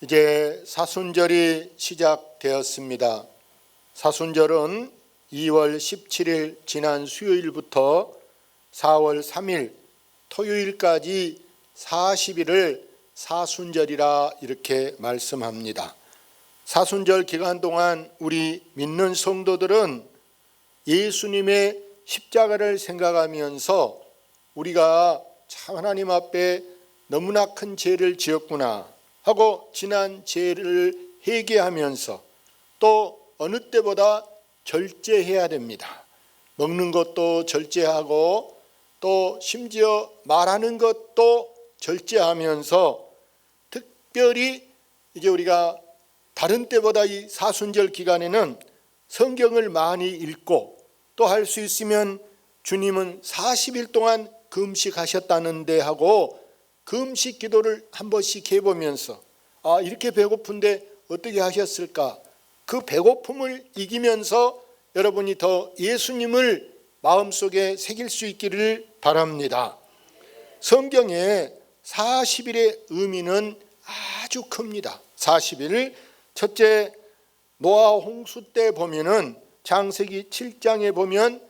이제 사순절이 시작되었습니다. 사순절은 2월 17일 지난 수요일부터 4월 3일 토요일까지 40일을 사순절이라 이렇게 말씀합니다. 사순절 기간 동안 우리 믿는 성도들은 예수님의 십자가를 생각하면서 우리가 참 하나님 앞에 너무나 큰 죄를 지었구나 하고 지난 죄를 회개하면서 또 어느 때보다 절제해야 됩니다. 먹는 것도 절제하고 또 심지어 말하는 것도 절제하면서 특별히 이제 우리가 다른 때보다 이 사순절 기간에는 성경을 많이 읽고 또 할 수 있으면 주님은 40일 동안 금식하셨다는데 하고 금식 기도를 한 번씩 해보면서 이렇게 배고픈데 어떻게 하셨을까? 그 배고픔을 이기면서 여러분이 더 예수님을 마음속에 새길 수 있기를 바랍니다. 성경에 40일의 의미는 아주 큽니다. 40일, 첫째 노아 홍수 때 보면은 창세기 7장에 보면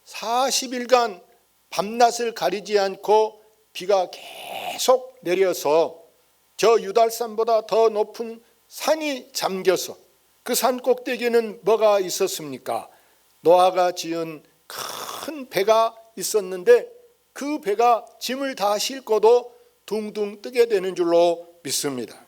40일간 밤낮을 가리지 않고 비가 계속 내려서 저 유달산보다 더 높은 산이 잠겨서 그 산 꼭대기에는 뭐가 있었습니까? 노아가 지은 큰 배가 있었는데 그 배가 짐을 다 싣고도 둥둥 뜨게 되는 줄로 믿습니다.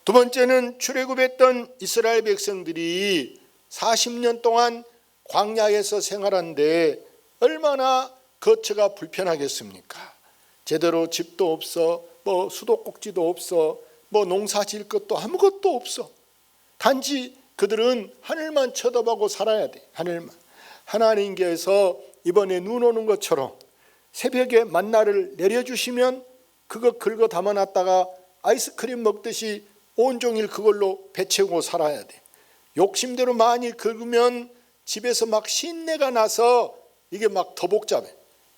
두 번째는 출애굽했던 이스라엘 백성들이 40년 동안 광야에서 생활하는데 얼마나 거처가 불편하겠습니까? 제대로 집도 없어, 수도꼭지도 없어, 농사 지을 것도 아무것도 없어. 단지 그들은 하늘만 쳐다보고 살아야 돼. 하늘만. 하나님께서 이번에 눈 오는 것처럼 새벽에 만나를 내려주시면 그거 긁어 담아놨다가 아이스크림 먹듯이 온종일 그걸로 배 채우고 살아야 돼. 욕심대로 많이 긁으면 집에서 막 신내가 나서 이게 막 더 복잡해.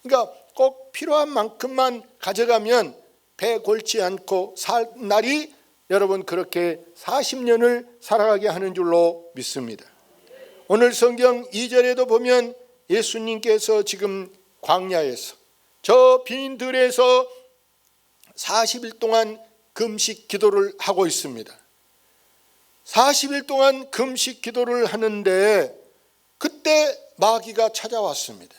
그러니까 꼭 필요한 만큼만 가져가면 배 골치 않고 살 날이 여러분 그렇게 40년을 살아가게 하는 줄로 믿습니다. 오늘 성경 2절에도 보면 예수님께서 지금 광야에서 저 빈 들에서 40일 동안 금식 기도를 하고 있습니다. 40일 동안 금식 기도를 하는데 그때 마귀가 찾아왔습니다.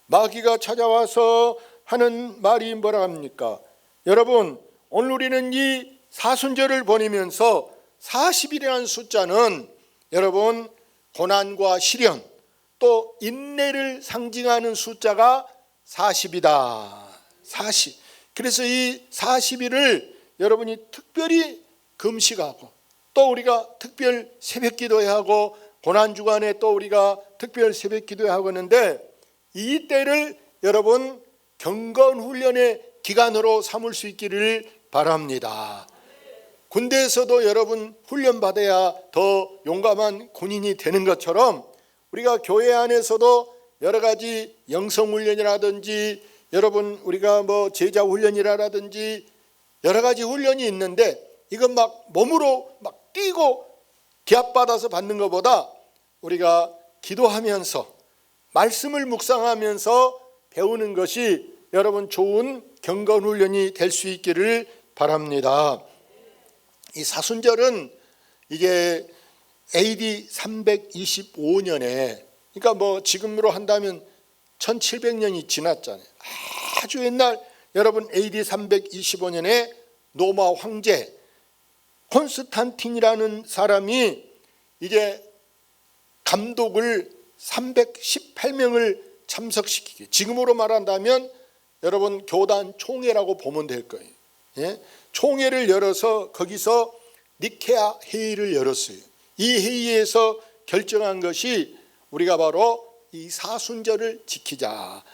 마귀가 찾아와서 하는 말이 뭐라 합니까? 여러분, 오늘 우리는 이 사순절을 보내면서 40일이라는 숫자는 여러분 고난과 시련 또 인내를 상징하는 숫자가 40이다. 40. 그래서 이 40일을 여러분이 특별히 금식하고 또 우리가 특별 새벽 기도해야 하고 고난 주간에 또 우리가 특별 새벽 기도해야 하는데 이 때를 여러분 경건 훈련의 기간으로 삼을 수 있기를 바랍니다. 군대에서도 여러분 훈련 받아야 더 용감한 군인이 되는 것처럼 우리가 교회 안에서도 여러 가지 영성 훈련이라든지 여러분 우리가 제자 훈련이라든지 여러 가지 훈련이 있는데 이건 막 몸으로 막 뛰고 기합받아서 받는 것보다 우리가 기도하면서 말씀을 묵상하면서 배우는 것이 여러분 좋은 경건 훈련이 될 수 있기를 바랍니다. 이 사순절은 이게 AD 325년에 그러니까 지금으로 한다면 1700년이 지났잖아요. 아주 옛날 여러분 AD 325년에 로마 황제 콘스탄틴이라는 사람이 이제 감독을 318명을 참석시키게 지금으로 말한다면 여러분 교단 총회라고 보면 될 거예요. 예? 총회를 열어서 거기서 니케아 회의를 열었어요. 이 회의에서 결정한 것이 우리가 바로 이 사순절을 지키자.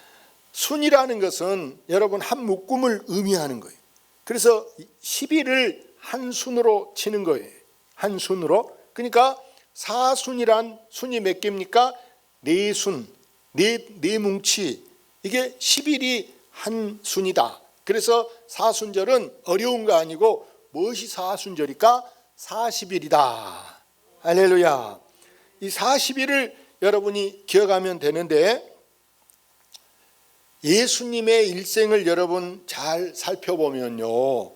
순이라는 것은 여러분 한 묶음을 의미하는 거예요. 그래서 10일을 한 순으로 치는 거예요. 한 순으로. 그러니까 사순이란 순이 몇 개입니까? 네 순, 네 뭉치. 이게 10일이 한 순이다. 그래서 사순절은 어려운 거 아니고 무엇이 사순절일까? 40일이다. 할렐루야. 이 40일을 여러분이 기억하면 되는데, 예수님의 일생을 여러분 잘 살펴보면요,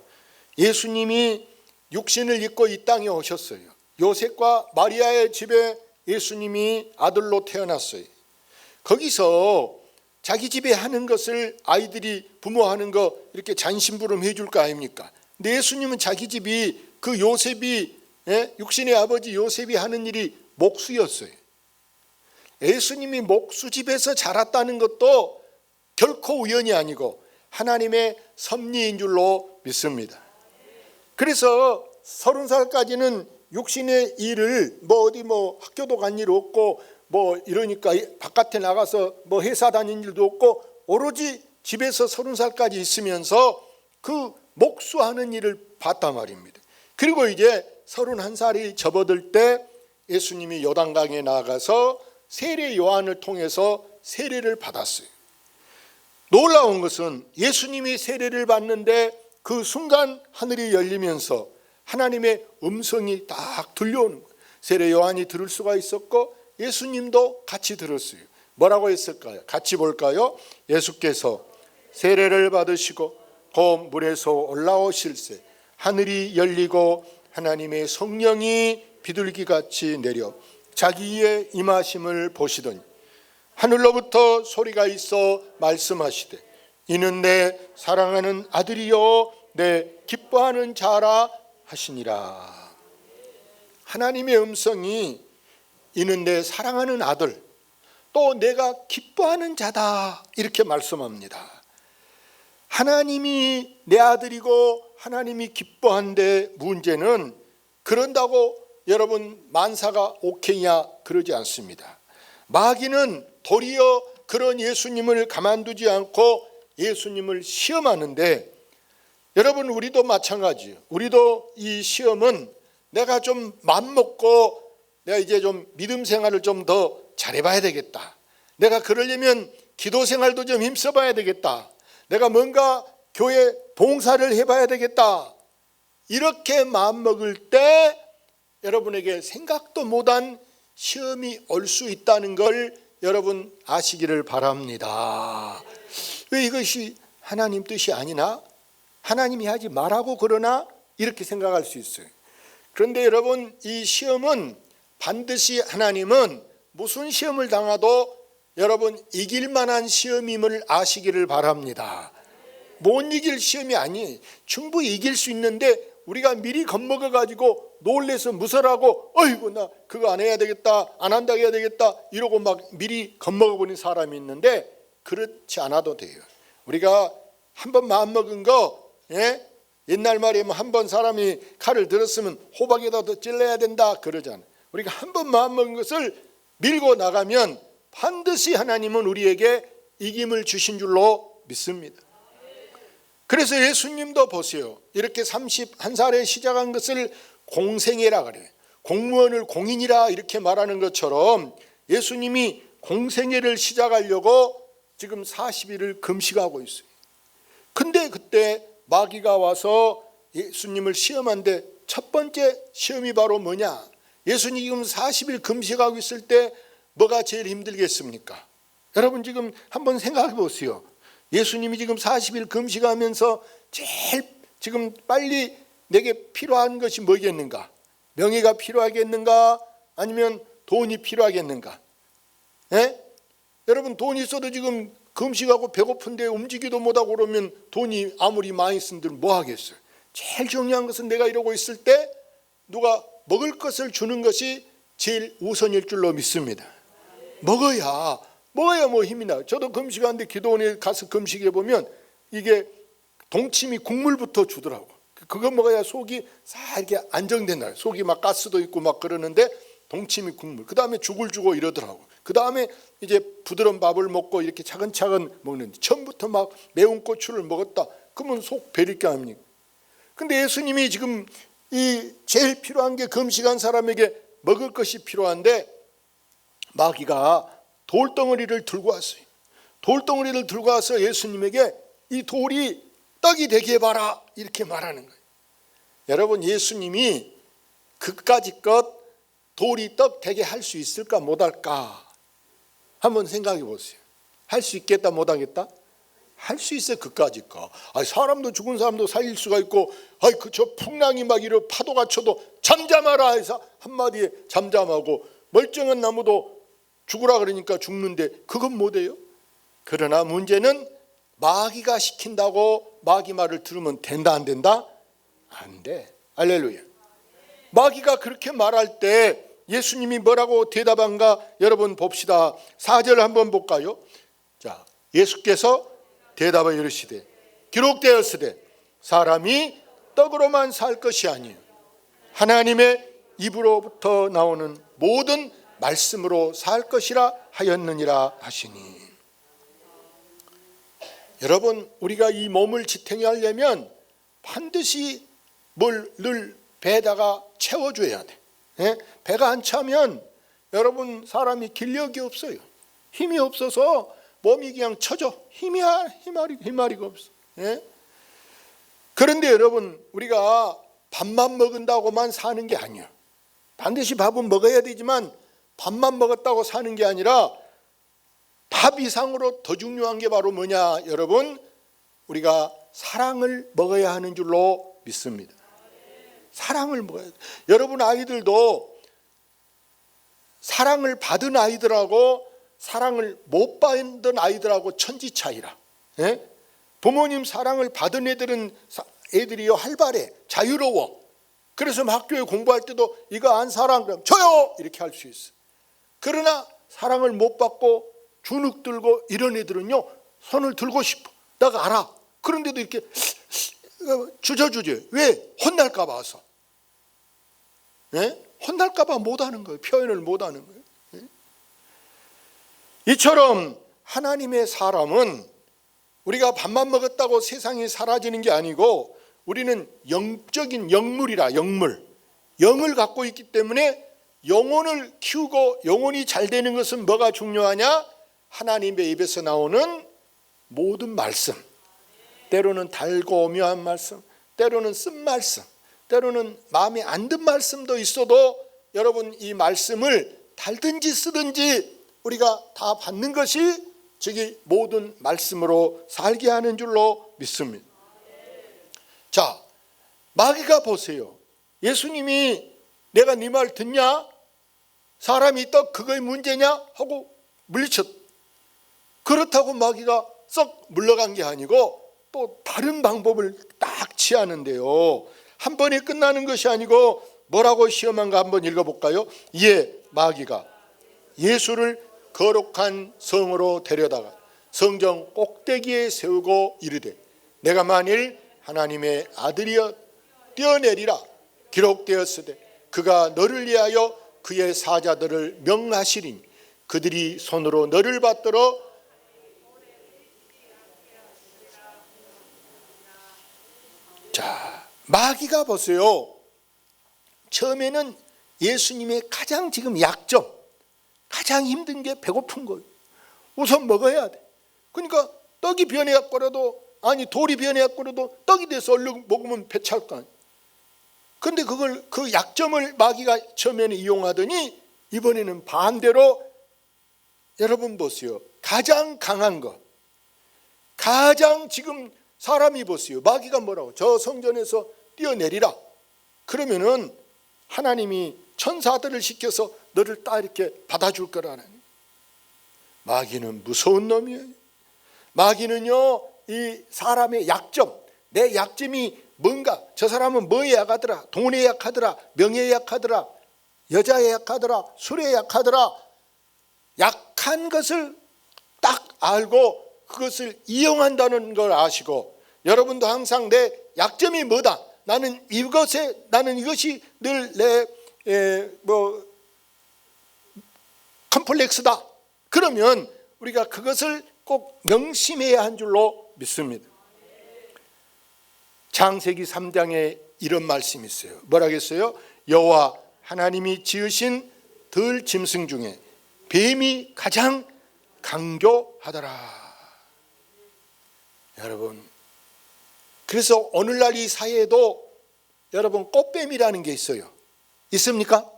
예수님이 육신을 입고 이 땅에 오셨어요. 요셉과 마리아의 집에 예수님이 아들로 태어났어요. 거기서 자기 집에 하는 것을 아이들이 부모 하는 거 이렇게 잔심부름 해줄 거 아닙니까? 근데 예수님은 자기 집이 그 요셉이, 육신의 아버지 요셉이 하는 일이 목수였어요. 예수님이 목수집에서 자랐다는 것도 결코 우연이 아니고 하나님의 섭리인 줄로 믿습니다. 그래서 30살까지는 육신의 일을 어디 학교도 간 일 없고 이러니까 바깥에 나가서 회사 다닌 일도 없고 오로지 집에서 30살까지 있으면서 그 목수하는 일을 봤단 말입니다. 그리고 이제 31살이 접어들 때 예수님이 요단강에 나가서 세례 요한을 통해서 세례를 받았어요. 놀라운 것은 예수님이 세례를 받는데 그 순간 하늘이 열리면서 하나님의 음성이 딱 들려오는 거예요. 세례 요한이 들을 수가 있었고 예수님도 같이 들었어요. 뭐라고 했을까요? 같이 볼까요? 예수께서 세례를 받으시고 곧 물에서 올라오실새 하늘이 열리고 하나님의 성령이 비둘기같이 내려 자기의 임하심을 보시더니 하늘로부터 소리가 있어 말씀하시되 이는 내 사랑하는 아들이요 내 기뻐하는 자라 하시니라. 하나님의 음성이 이는 내 사랑하는 아들, 또 내가 기뻐하는 자다, 이렇게 말씀합니다. 하나님이 내 아들이고 하나님이 기뻐한데 문제는 그런다고 여러분 만사가 오케이냐 그러지 않습니다. 마귀는 도리어 그런 예수님을 가만두지 않고 예수님을 시험하는데, 여러분 우리도 마찬가지예요. 우리도 이 시험은 내가 좀 맘먹고 내가 이제 좀 믿음 생활을 좀 더 잘해봐야 되겠다, 내가 그러려면 기도 생활도 좀 힘써봐야 되겠다, 내가 뭔가 교회 봉사를 해봐야 되겠다, 이렇게 마음먹을 때 여러분에게 생각도 못한 시험이 올 수 있다는 걸 여러분 아시기를 바랍니다. 왜 이것이 하나님 뜻이 아니나? 하나님이 하지 말라고 그러나? 이렇게 생각할 수 있어요. 그런데 여러분 이 시험은 반드시 하나님은 무슨 시험을 당해도 여러분 이길 만한 시험임을 아시기를 바랍니다. 못 이길 시험이 아니에요. 충분히 이길 수 있는데 우리가 미리 겁먹어 가지고 놀래서 무설하고 어이구 나 그거 안 해야 되겠다, 안 한다 해야 되겠다 이러고 막 미리 겁먹어 버린 사람이 있는데 그렇지 않아도 돼요. 우리가 한번 마음먹은 거, 옛날 말에 한번 사람이 칼을 들었으면 호박에다 더 찔러야 된다 그러잖아요. 우리가 한번 마음먹은 것을 밀고 나가면 반드시 하나님은 우리에게 이김을 주신 줄로 믿습니다. 그래서 예수님도 보세요. 이렇게 31살에 시작한 것을 공생애라 그래요. 공무원을 공인이라 이렇게 말하는 것처럼 예수님이 공생애를 시작하려고 지금 40일을 금식하고 있어요. 근데 그때 마귀가 와서 예수님을 시험한데 첫 번째 시험이 바로 뭐냐? 예수님이 지금 40일 금식하고 있을 때 뭐가 제일 힘들겠습니까? 여러분 지금 한번 생각해 보세요. 예수님이 지금 40일 금식하면서 제일 지금 빨리 내게 필요한 것이 뭐겠는가? 명예가 필요하겠는가? 아니면 돈이 필요하겠는가? 여러분 돈이 있어도 지금 금식하고 배고픈데 움직이도 못하고 그러면 돈이 아무리 많이 쓴들 뭐 하겠어요? 제일 중요한 것은 내가 이러고 있을 때 누가 먹을 것을 주는 것이 제일 우선일 줄로 믿습니다. 먹어야 뭐 힘이 나요. 저도 금식하는데 기도원에 가서 금식해 보면 이게 동치미 국물부터 주더라고. 그거 먹어야 속이 싹 이렇게 안정된다. 속이 막 가스도 있고 막 그러는데 동치미 국물, 그 다음에 죽을 주고 이러더라고. 그 다음에 이제 부드러운 밥을 먹고 이렇게 차근차근 먹는데 처음부터 막 매운 고추를 먹었다 그러면 속 베릴 게 아닙니까? 근데 예수님이 지금 이 제일 필요한 게 금식한 사람에게 먹을 것이 필요한데 마귀가 돌덩어리를 들고 왔어요. 돌덩어리를 들고 와서 예수님에게 이 돌이 떡이 되게 해봐라 이렇게 말하는 거예요. 여러분, 예수님이 그까짓 것 돌이 떡 되게 할 수 있을까 못할까 한번 생각해 보세요. 할 수 있겠다 못하겠다? 할 수 있어요. 그까짓 거. 사람도, 죽은 사람도 살릴 수가 있고, 저 풍랑이 막 이러 파도가 쳐도 잠잠하라 해서 한마디에 잠잠하고, 멀쩡한 나무도 죽으라 그러니까 죽는데 그건 못해요. 그러나 문제는 마귀가 시킨다고 마귀 말을 들으면 된다 안 된다? 안 돼. 할렐루야. 마귀가 그렇게 말할 때 예수님이 뭐라고 대답한가 여러분 봅시다. 4절 한번 볼까요? 자, 예수께서 대답하여 이르시되 기록되었으되 사람이 떡으로만 살 것이 아니요 하나님의 입으로부터 나오는 모든 말씀으로 살 것이라 하였느니라 하시니. 여러분, 우리가 이 몸을 지탱해 하려면 반드시 뭘 늘 배에다가 채워줘야 돼. 배가 안 차면 여러분 사람이 기력이 없어요. 힘이 없어서 몸이 그냥 처져. 힘마리가 없어. 그런데 여러분, 우리가 밥만 먹은다고만 사는 게 아니야. 반드시 밥은 먹어야 되지만 밥만 먹었다고 사는 게 아니라 밥 이상으로 더 중요한 게 바로 뭐냐 여러분, 우리가 사랑을 먹어야 하는 줄로 믿습니다. 사랑을 먹어야 돼. 여러분 아이들도 사랑을 받은 아이들하고 사랑을 못 받은 아이들하고 천지 차이라. 부모님 사랑을 받은 애들이요 활발해, 자유로워. 그래서 학교에 공부할 때도 이거 안 사랑 그러면 줘요 이렇게 할 수 있어. 그러나 사랑을 못 받고 주눅 들고 이런 애들은요 손을 들고 싶어. 내가 알아. 그런데도 이렇게 주저주저. 왜? 혼날까 봐서. 혼날까 봐 못하는 거예요. 표현을 못하는 거예요. 이처럼 하나님의 사람은 우리가 밥만 먹었다고 세상이 사라지는 게 아니고 우리는 영적인 영물이라. 영을 갖고 있기 때문에 영혼을 키우고 영혼이 잘 되는 것은 뭐가 중요하냐? 하나님의 입에서 나오는 모든 말씀, 때로는 달고 오묘한 말씀, 때로는 쓴 말씀, 때로는 마음에 안 든 말씀도 있어도 여러분 이 말씀을 달든지 쓰든지 우리가 다 받는 것이 저기 모든 말씀으로 살게 하는 줄로 믿습니다. 자, 마귀가 보세요. 예수님이 내가 네 말 듣냐? 사람이 떡 그거의 문제냐? 하고 물리쳤. 그렇다고 마귀가 썩 물러간 게 아니고 또 다른 방법을 딱 취하는데요. 한 번에 끝나는 것이 아니고 뭐라고 시험한가 한번 읽어볼까요? 이에 마귀가 예수를 거룩한 성으로 데려다가 성전 꼭대기에 세우고 이르되 내가 만일 하나님의 아들이여 뛰어내리라. 기록되었으되 그가 너를 위하여 그의 사자들을 명하시리니 그들이 손으로 너를 받들어 자, 마귀가 보세요. 처음에는 예수님의 가장 지금 약점, 가장 힘든 게 배고픈 거예요. 우선 먹어야 돼. 그러니까 떡이 변해갖고라도 돌이 변해갖고라도 떡이 돼서 얼른 먹으면 배 찰 거 아니에요. 그런데 그 약점을 마귀가 처음에는 이용하더니 이번에는 반대로 여러분 보세요. 가장 강한 것, 가장 지금 사람이 보세요. 마귀가 뭐라고? 저 성전에서 뛰어내리라. 그러면은 하나님이 천사들을 시켜서 너를 딱 이렇게 받아줄 거라는. 마귀는 무서운 놈이에요. 마귀는요, 이 사람의 약점, 내 약점이 뭔가, 저 사람은 뭐에 약하더라? 돈에 약하더라? 명예에 약하더라? 여자에 약하더라? 술에 약하더라? 약한 것을 딱 알고 그것을 이용한다는 걸 아시고, 여러분도 항상 내 약점이 뭐다? 나는 이것이 늘 내 컴플렉스다. 그러면 우리가 그것을 꼭 명심해야 한 줄로 믿습니다. 창세기 3장에 이런 말씀이 있어요. 뭐라겠어요? 여호와 하나님이 지으신 들 짐승 중에 뱀이 가장 강교하더라. 여러분, 그래서 오늘날 이 사회에도 여러분 꽃뱀이라는 게 있어요. 있습니까?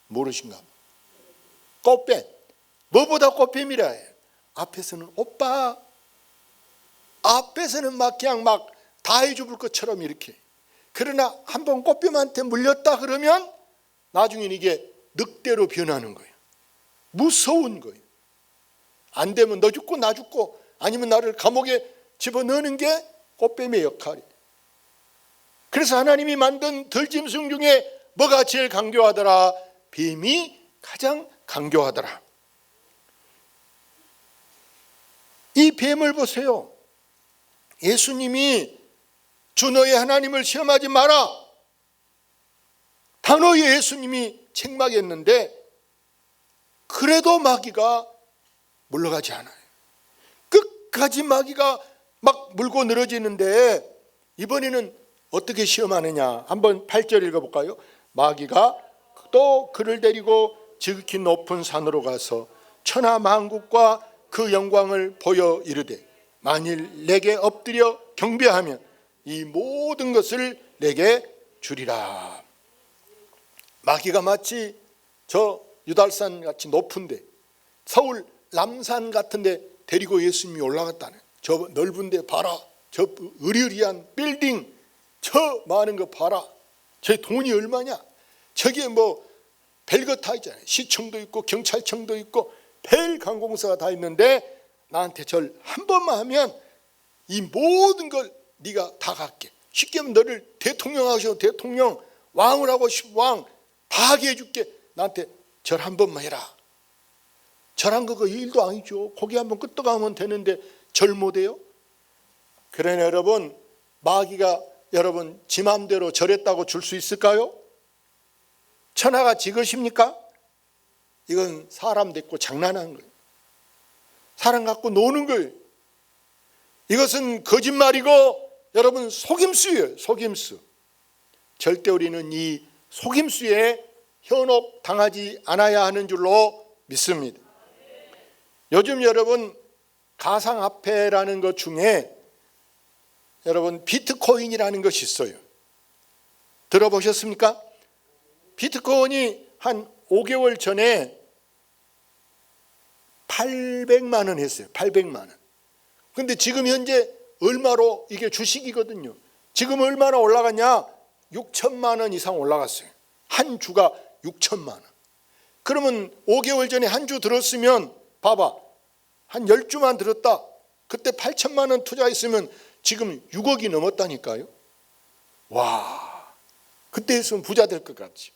모르신가? 꽃뱀. 뭐보다 꽃뱀이라 해요. 앞에서는 오빠, 앞에서는 막 그냥 막 다 해줄 것처럼 이렇게. 그러나 한번 꽃뱀한테 물렸다 그러면 나중에는 이게 늑대로 변하는 거예요. 무서운 거예요. 안 되면 너 죽고 나 죽고 아니면 나를 감옥에 집어넣는 게 꽃뱀의 역할이에요. 그래서 하나님이 만든 들짐승 중에 뭐가 제일 강교하더라? 뱀이 가장 강교하더라. 이 뱀을 보세요. 예수님이 주 너의 하나님을 시험하지 마라. 단호히 예수님이 책망했는데 그래도 마귀가 물러가지 않아요. 끝까지 마귀가 막 물고 늘어지는데 이번에는 어떻게 시험하느냐. 한번 8절 읽어볼까요? 마귀가 또 그를 데리고 지극히 높은 산으로 가서 천하 만국과 그 영광을 보여 이르되 만일 내게 엎드려 경배하면 이 모든 것을 내게 주리라. 마귀가 마치 저 유달산 같이 높은데 서울 남산 같은데 데리고 예수님이 올라갔다네. 저 넓은데 봐라. 저 으리으리한 빌딩 저 많은 거 봐라. 저 돈이 얼마냐. 저기에 뭐 별거 다 있잖아요. 시청도 있고 경찰청도 있고 별 관공서가 다 있는데 나한테 절 한 번만 하면 이 모든 걸 네가 다 갖게. 쉽게 하면 너를 대통령 하셔. 대통령, 왕을 하고 싶어. 왕 다 하게 해줄게. 나한테 절 한 번만 해라. 절한 거 그 일도 아니죠. 고개 한번 끄떡하면 되는데 절 못해요? 그러나 여러분 마귀가 여러분 지 맘대로 절했다고 줄 수 있을까요? 천하가 지 것입니까? 이건 사람 됐고 장난하는 거예요. 사람 갖고 노는 거예요. 이것은 거짓말이고 여러분 속임수예요. 속임수. 절대 우리는 이 속임수에 현혹 당하지 않아야 하는 줄로 믿습니다. 요즘 여러분 가상화폐라는 것 중에 여러분 비트코인이라는 것이 있어요. 들어보셨습니까? 비트코인이 한 5개월 전에 800만 원 했어요. 800만 원. 근데 지금 현재 얼마로 이게 주식이거든요. 지금 얼마나 올라갔냐? 6천만 원 이상 올라갔어요. 한 주가 6천만 원. 그러면 5개월 전에 한 주 들었으면 봐봐. 한 10주만 들었다. 그때 8천만 원 투자했으면 지금 6억이 넘었다니까요. 와, 그때 했으면 부자 될 것 같지.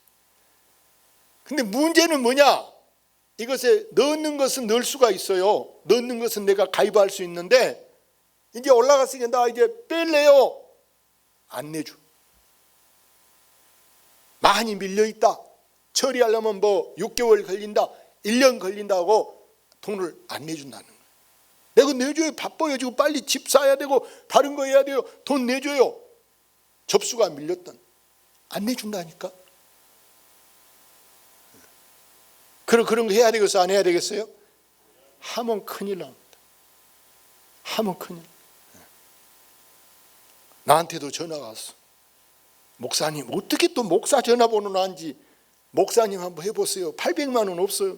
근데 문제는 뭐냐? 이것에 넣는 것은 넣을 수가 있어요. 넣는 것은 내가 가입할 수 있는데 이제 올라갔으니까 나 이제 뺄래요. 안 내줘. 많이 밀려있다. 처리하려면 뭐 6개월 걸린다. 1년 걸린다고 돈을 안 내준다는 거예요. 내가 내줘요. 바빠요. 지금 빨리 집 사야 되고 다른 거 해야 돼요. 돈 내줘요. 접수가 밀렸던. 안 내준다니까. 그런 거 해야 되겠어? 안 해야 되겠어요? 하면 큰일 납니다. 하면 큰일. 나한테도 전화가 왔어. 목사님, 어떻게 또 목사 전화번호는 안지? 목사님 한번 해보세요. 800만 원 없어요.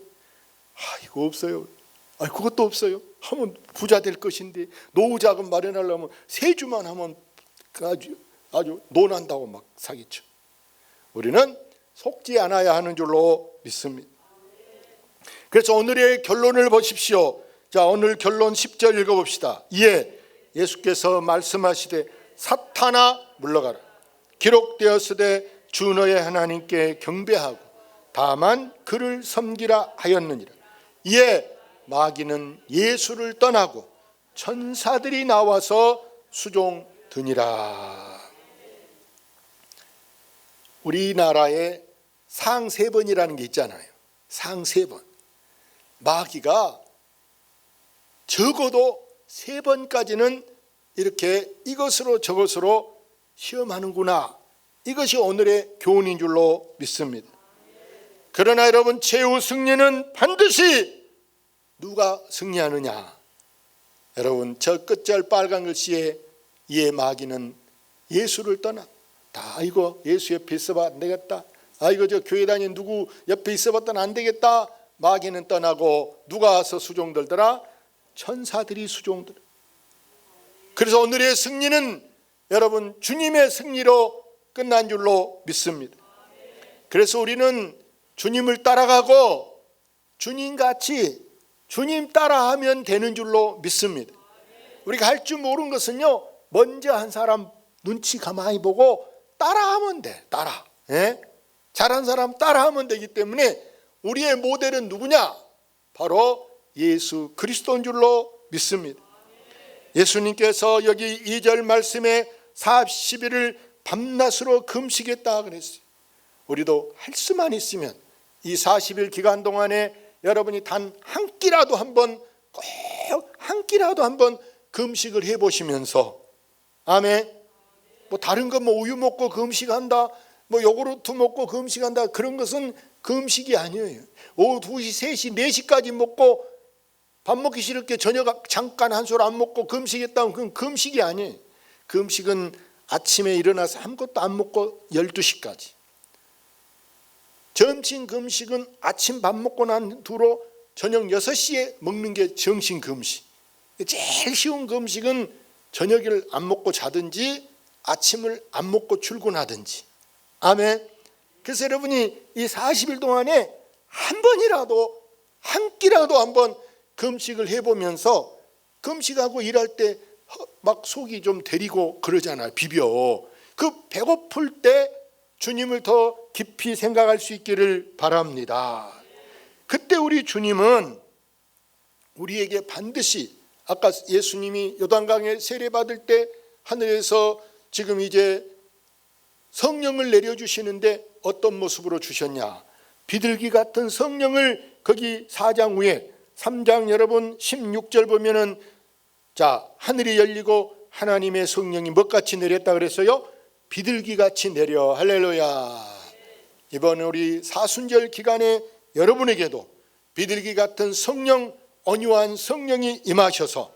이거 없어요. 그것도 없어요. 하면 부자 될 것인데 노후 자금 마련하려면 3주만 하면 아주 논한다고 막 사기쳐. 우리는 속지 않아야 하는 줄로 믿습니다. 그래서 오늘의 결론을 보십시오. 자, 오늘 결론 10절 읽어봅시다. 이에 예수께서 말씀하시되 사탄아 물러가라. 기록되었으되 주 너의 하나님께 경배하고 다만 그를 섬기라 하였느니라. 이에 마귀는 예수를 떠나고 천사들이 나와서 수종드니라. 우리나라에 상 3번이라는 게 있잖아요. 상 3번. 마귀가 적어도 3번까지는 이렇게 이것으로 저것으로 시험하는구나. 이것이 오늘의 교훈인 줄로 믿습니다. 그러나 여러분 최후 승리는 반드시 누가 승리하느냐. 여러분 저 끝절 빨간 글씨에 이에 마귀는 예수를 떠나 다 이거 예수 옆에 있어봐 안 되겠다. 이거 저 교회 다니는 누구 옆에 있어봤더니 안 되겠다. 마귀는 떠나고 누가 와서 수종들더라? 천사들이 수종들. 그래서 오늘의 승리는 여러분 주님의 승리로 끝난 줄로 믿습니다. 그래서 우리는 주님을 따라가고 주님같이 주님 따라하면 되는 줄로 믿습니다. 우리가 할 줄 모르는 것은요, 먼저 한 사람 눈치 가만히 보고 따라하면 돼. 따라. 잘한 사람 따라하면 되기 때문에 우리의 모델은 누구냐? 바로 예수 그리스도인 줄로 믿습니다. 예수님께서 여기 2절 말씀에 40일을 밤낮으로 금식했다 그랬어요. 우리도 할 수만 있으면 이 40일 기간 동안에 여러분이 단 한 끼라도 한번, 꼭 한 끼라도 한번 금식을 해보시면서, 아멘. 뭐 다른 거 뭐 우유 먹고 금식한다, 뭐 요구르트 먹고 금식한다, 그런 것은 금식이 아니에요. 오후 2시, 3시, 4시까지 먹고 밥 먹기 싫을게 저녁 잠깐 한술 안 먹고 금식했다면 그건 금식이 아니에요. 금식은 아침에 일어나서 아무것도 안 먹고 12시까지. 점심 금식은 아침 밥 먹고 난 뒤로 저녁 6시에 먹는 게 정신 금식. 제일 쉬운 금식은 저녁을 안 먹고 자든지 아침을 안 먹고 출근하든지. 아멘. 그래서 여러분이 이 40일 동안에 한 번이라도 한 끼라도 한번 금식을 해보면서, 금식하고 일할 때 막 속이 좀 데리고 그러잖아요. 비벼. 그 배고플 때 주님을 더 깊이 생각할 수 있기를 바랍니다. 그때 우리 주님은 우리에게 반드시, 아까 예수님이 요단강에 세례받을 때 하늘에서 지금 이제 성령을 내려주시는데 어떤 모습으로 주셨냐? 비둘기 같은 성령을 거기 4장 후에 3장 여러분 16절 보면은, 자, 하늘이 열리고 하나님의 성령이 뭐같이 내렸다 그랬어요? 비둘기같이 내려. 할렐루야. 이번 우리 사순절 기간에 여러분에게도 비둘기 같은 성령, 온유한 성령이 임하셔서,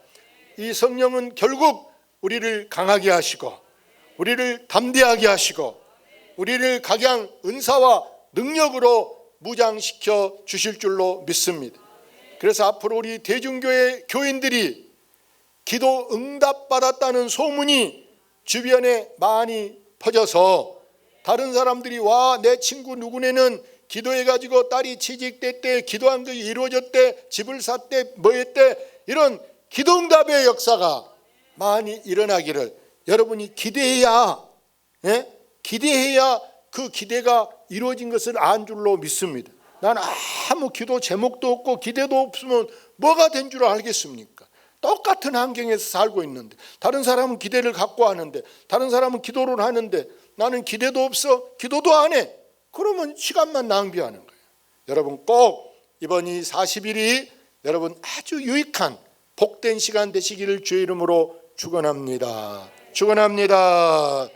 이 성령은 결국 우리를 강하게 하시고 우리를 담대하게 하시고 우리를 각양 은사와 능력으로 무장시켜 주실 줄로 믿습니다. 그래서 앞으로 우리 대중교회 교인들이 기도 응답받았다는 소문이 주변에 많이 퍼져서 다른 사람들이, 와, 내 친구 누구네는 기도해가지고 딸이 취직됐대, 기도한 것이 이루어졌대, 집을 샀대, 뭐 했대, 이런 기도응답의 역사가 많이 일어나기를 여러분이 기대해야, 기대해야 그 기대가 이루어진 것을 안 줄로 믿습니다. 난 아무 기도 제목도 없고 기대도 없으면 뭐가 된 줄 알겠습니까? 똑같은 환경에서 살고 있는데, 다른 사람은 기대를 갖고 하는데, 다른 사람은 기도를 하는데 나는 기대도 없어, 기도도 안 해. 그러면 시간만 낭비하는 거예요. 여러분 꼭 이번 이 40일이 여러분 아주 유익한 복된 시간 되시기를 주의 이름으로 축원합니다. 축원합니다.